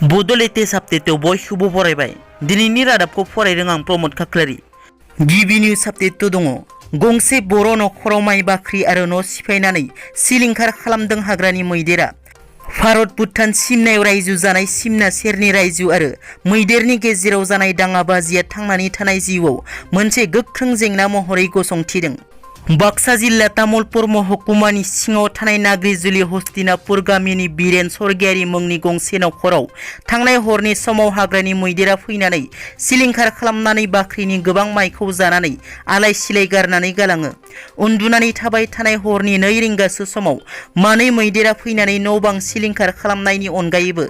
बड' लेटेस्ट आपडेटआव बयखौबो बरायबाय। दिनैनि रादाबखौ फरायदों आं प्रमद खाख्लारि। गिबि निउज आपडेट दङ। गंसे बर' नखराव माइ बाख्रि आरो न' सिफायनानै सिलिंखार खालामदों हाग्रानि मैदेरा। भारत भुटान सिमनायाव रायजो जानाय सिमना सेरनि रायजो आरो मैदेरनि गेजेराव जानाय दाङाबाजिया थांनानै थानाय जिउआव मोनसे गोख्रों जेंना महरै गसंथिदों। बाक्सा जिल्ला तामुलपुर महकुमानि सिङाव थानाय नाग्रिजुलि हस्तिनापुर गामिनि बिरेन सरगियारि मुंनि गंसे नखराव थांनाय हरनि समाव हाग्रानि मैदेरा फैनानै सिलिंखार खालामनानै बाख्रिनि गोबां माइखौ जानानै आलाय सिलाय गारनानै गालाङो। उन्दुनानै थाबाय थानाय हरनि 2 रिंगासो समाव मानै मैदेरा फैनानै न' बां सिलिंखार खालामनायनि अनगायैबो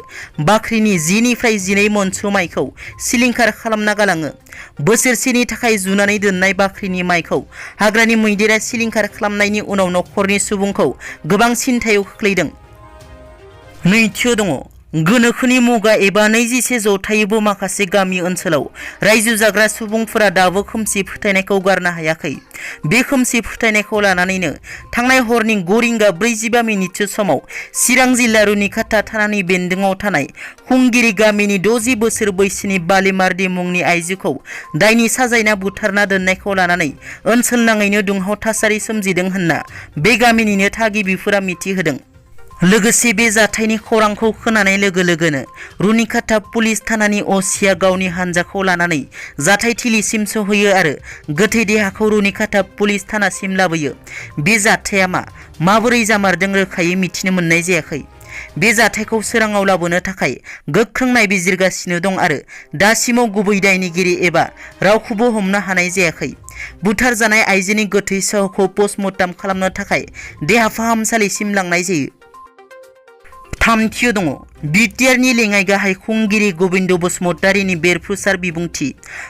बाख्रिनि 10 निफ्राय 12 मनसो माइखौ सिलिंखार खालामना गालाङो। बोसोरसेनि थाखाय जुनानै दोननाय बाख्रिनि माइखौ हाग्रानि मैदेरा सिलिंखार खालामनायनि उनाव नखरनि सुबुंखौ गोबां सिन्थायाव खोख्लैदों। नैथियाव दङ। गोनोखोनि मुगा एबा 21 जौथायावबो माखासे गामि ओनसोलाव रायजो जाग्रा सुबुंफोरा दाबो खोमसि फोथायनायखौ गारनो हायाखै। बे खोमसि फोथायनायखौ लानानैनो थांनाय हरनि 9 रिंगा 45 मिनिटसो समाव चिरां जिल्ला रुनिखाता थानानि बेन्दोङाव थानाय खुंगिरि गामिनि 60 बोसोर बैसोनि बालिमार्दि मुंनि आइजोखौ दायनि साजायना बुथारना दोननायखौ लानानै ओनसोलनाङैनो दुंहाव थासारि सोमजिदों होनना बे गामिनिनो थागिबिफोरा मिथिहोदों। लोगोसे बे जाथायनि खौरांखौ खोनानाय लोगो लोगोनो रुनिखाता पुलिस थानानि असिया गावनि हानजाखौ लानानै जाथायथिलिसिम सहैयो आरो गोथै देहाखौ रुनिखाता पुलिस थानासिम लाबोयो। बे जाथाया माबोरै जामारदों रोखायै मिथिनो मोननाय जायाखै। बे जाथायखौ सोराङाव लाबोनो थाखाय गोख्रों नायबिजिरगासिनो दं आरो दासिमाव गुबै दायनिगिरि एबा रावखौबो हमनो हानाय जायाखै। बुथारजानाय आइजोनि गोथै सहखौ पस्टमर्टम खालामनो थाखाय देहा फाहामसालिसिम लांनाय जायो। थामथियाव दङ। बिटिआरनि लेङाइ गाहाय खुंगिरि गबिन्द बसुमतारीनि बेरफ्रुसार बिबुंथि।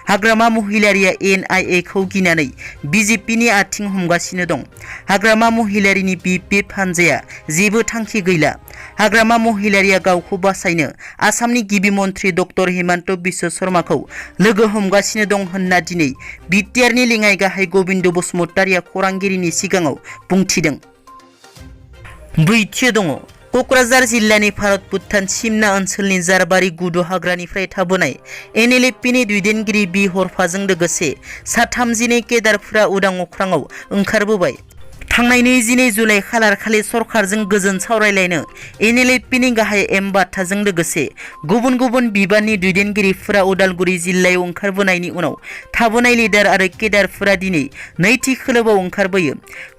हाग्रामा महिलारिया NIA खौ गिनानै BJPनि आथिं हमगासिनो दं। हाग्रामा महिलारिनि BPF हानजाया जेबो थांखि गैला। हाग्रामा महिलारिया गावखौ बासायनो आसामनि गिबि मन्थ्रि डक्टर हिमन्त बिश्व शर्माखौ लोगो हमगासिनो दं होनना दिनै बिटिआरनि लेङाइ गाहाय गबिन्द बसुमतारीया खौरांगिरिनि सिगाङाव बुंथिदों। ब्रैथियाव दङ। क'क्राझार जिल्लानि भारत भुटान सिमना ओनसोलनि जारबारि गुदु हाग्रानिफ्राय थाबोनाय NLFPनि दैदेनगिरि बि हरफाजों लोगोसे सा 32 केडारफोरा उदां अख्राङाव ओंखारबोबाय। थांनाय 22 जुलाइ खालारखालि सरकारजों गोजोन सावरायलायनो NLFPनि गाहाय M बाथाजों लोगोसे गुबुन गुबुन बिबाननि दैदेनगिरिफोरा उदालगुरि जिल्लायाव ओंखारबोनायनि उनाव थाबोनाय लिडार आरो केडारफोरा दिनै नैथि खोलोबआव ओंखारबोयो।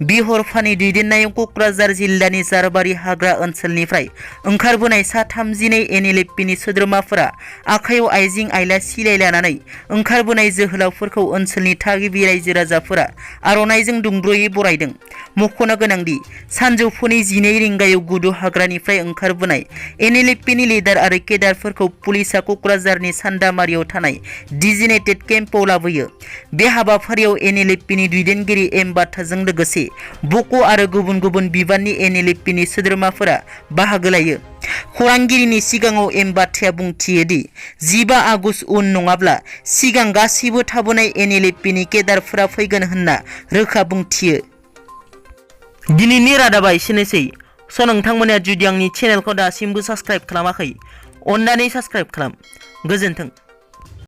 बि हरफानि दैदेननायाव क'क्राझार जिल्लानि जारबारि हाग्रा ओनसोलनिफ्राय ओंखारबोनाय सा 32 NLFPनि सोद्रोमाफोरा आखायाव आइजें आइला सिलाइ लानानै ओंखारबोनाय जोहोलावफोरखौ ओनसोलनि थागिबि रायजो राजाफोरा आर'नाइजों दुंब्रुयै बरायदों। मख'नो गोनांदि सानजौफुनि 12 रिंगायाव गुदु हाग्रानिफ्राय ओंखारबोनाय NLFPनि लिडार आरो केडारफोरखौ पुलिसआ क'क्राझारनि सान्दामारियाव थानाय डिजिनेटेड केम्पआव लाबोयो। बे हाबाफारियाव NLFPनि दैदेनगिरि M बाथाजों लोगोसे बक' आरो गुबुन गुबुन बिबाननि NLFPनि सोद्रोमाफोरा बाहागो लायो। खौरांगिरिनि सिगाङाव M बाथाया बुंथियो दि 15 आगस्ट उन नङाब्ला सिगां गासैबो थाबोनाय NLFPनि केडारफोरा फैगोन होनना रोखा बुंथियो। दिनैनि रादाबा एसेनोसै। नोंथांमोना जुदि आंनि चेनेलखौ दासिमबो साबस्क्राइब खालामाखै अन्नानै साबस्क्राइब खालाम। गोजोन्थों।